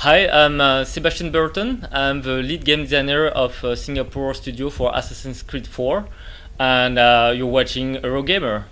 Hi, I'm Sebastian Burton. I'm the lead game designer of Singapore studio for Assassin's Creed 4, and you're watching Eurogamer.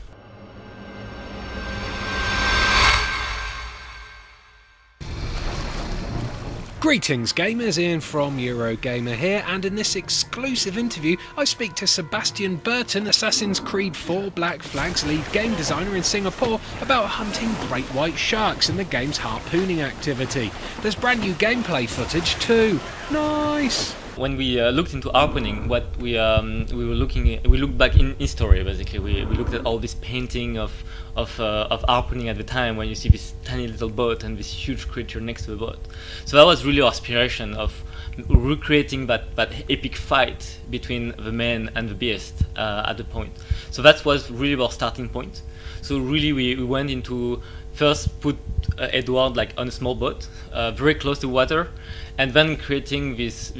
Greetings gamers, Ian from Eurogamer here, and in this exclusive interview I speak to Sebastian Burton, Assassin's Creed 4 Black Flag's lead game designer in Singapore, about hunting great white sharks in the game's harpooning activity. There's brand new gameplay footage too. Nice! When we looked into harpooning, what we looked back in history. Basically, we looked at all this painting of harpooning at the time, when you see this tiny little boat and this huge creature next to the boat. So that was really our aspiration of recreating that epic fight between the man and the beast at the point. So that was really our starting point. So really, we went into first put Edward like on a small boat, very close to water, and then creating this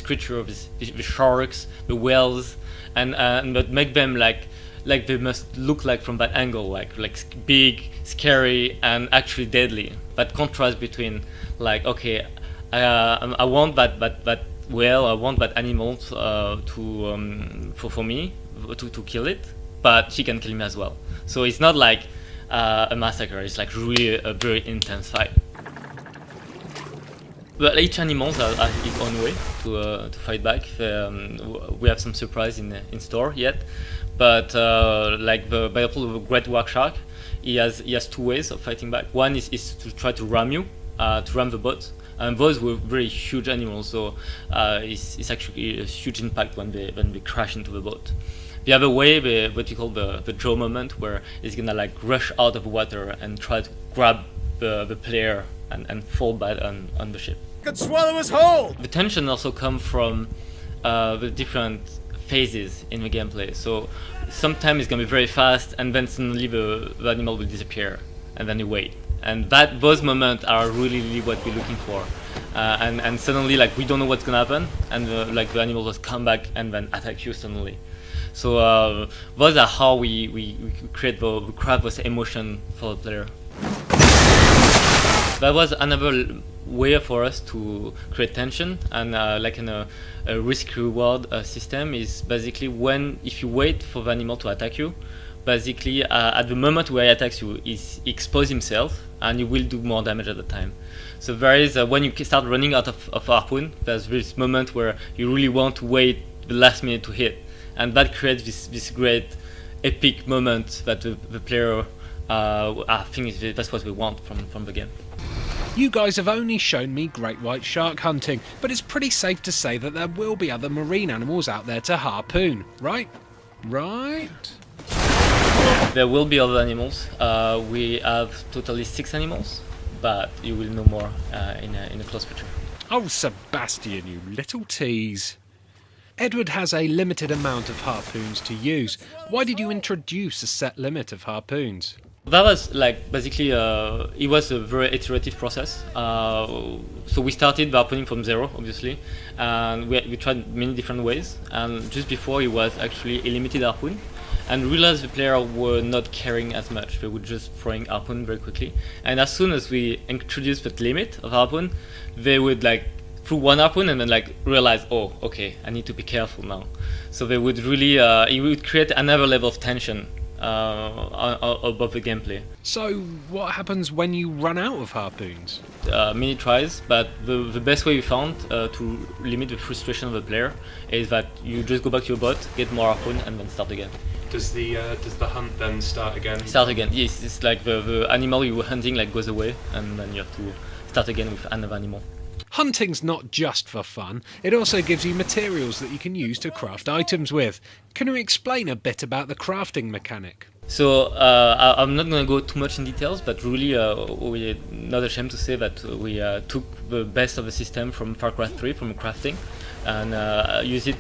creature, the sharks, the whales, and but make them like they must look like from that angle, like big, scary, and actually deadly. That contrast between like, okay, I want that whale, I want that animal for me to kill it, but she can kill me as well. So it's not like a massacre, it's like really a very intense fight. Well, each animal has its own way to fight back. We have some surprise in store yet, but like by example, the great white shark, he has two ways of fighting back. One is to try to ram you, to ram the boat, and those were very huge animals, so it's actually a huge impact when they crash into the boat. The other way, what we call the jaw moment, where it's gonna like rush out of the water and try to grab the player and fall back on the ship. Could swallow us whole! The tension also comes from the different phases in the gameplay. So sometimes it's gonna be very fast, and then suddenly the animal will disappear, and then you wait. And those moments are really what we're looking for. And suddenly, like, we don't know what's gonna happen, and the animal will come back and then attack you suddenly. So those are how we craft those emotion for the player. That was another way for us to create tension, and like in a risk-reward system is basically if you wait for the animal to attack you, basically at the moment where he attacks you, he exposes himself and you will do more damage at the time. So there is when you start running out of harpoon, there's this moment where you really want to wait the last minute to hit, and that creates this great epic moment that the player I think that's what we want from the game. You guys have only shown me great white shark hunting, but it's pretty safe to say that there will be other marine animals out there to harpoon, right? Right? There will be other animals. We have totally 6 animals, but you will know more in a close future. Oh, Sebastian, you little tease. Edward has a limited amount of harpoons to use. Why did you introduce a set limit of harpoons? That was like basically it was a very iterative process. So we started harpooning from zero, obviously, and we tried many different ways. And just before, it was actually a limited harpoon, and realized the player were not caring as much. They were just throwing harpoon very quickly. And as soon as we introduced that limit of harpoon, they would like through one harpoon and then like realize, oh, okay, I need to be careful now. So they would really it would create another level of tension above the gameplay. So what happens when you run out of harpoons? Many tries, but the best way we found to limit the frustration of the player is that you just go back to your boat, get more harpoon, and then start again. Does the hunt then start again? Start again, yes. It's like the animal you were hunting like goes away, and then you have to start again with another animal. Hunting's not just for fun, it also gives you materials that you can use to craft items with. Can you explain a bit about the crafting mechanic? So I'm not going to go too much in details, but really we're not ashamed to say that we took the best of the system from Far Cry 3, from crafting, and use it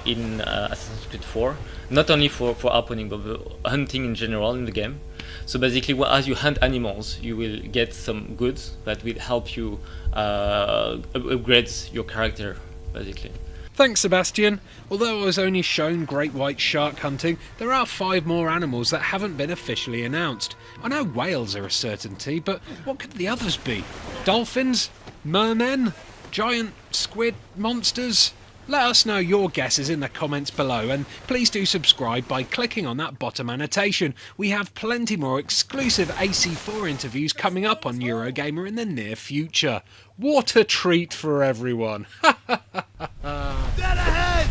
in Assassin's Creed 4, not only for harpooning, but the hunting in general in the game. So basically, as you hunt animals, you will get some goods that will help you upgrade your character, basically. Thanks, Sebastian. Although I was only shown great white shark hunting, there are 5 more animals that haven't been officially announced. I know whales are a certainty, but what could the others be? Dolphins? Mermen? Giant squid monsters? Let us know your guesses in the comments below, and please do subscribe by clicking on that bottom annotation. We have plenty more exclusive AC4 interviews coming up on Eurogamer in the near future. What a treat for everyone! Dead ahead!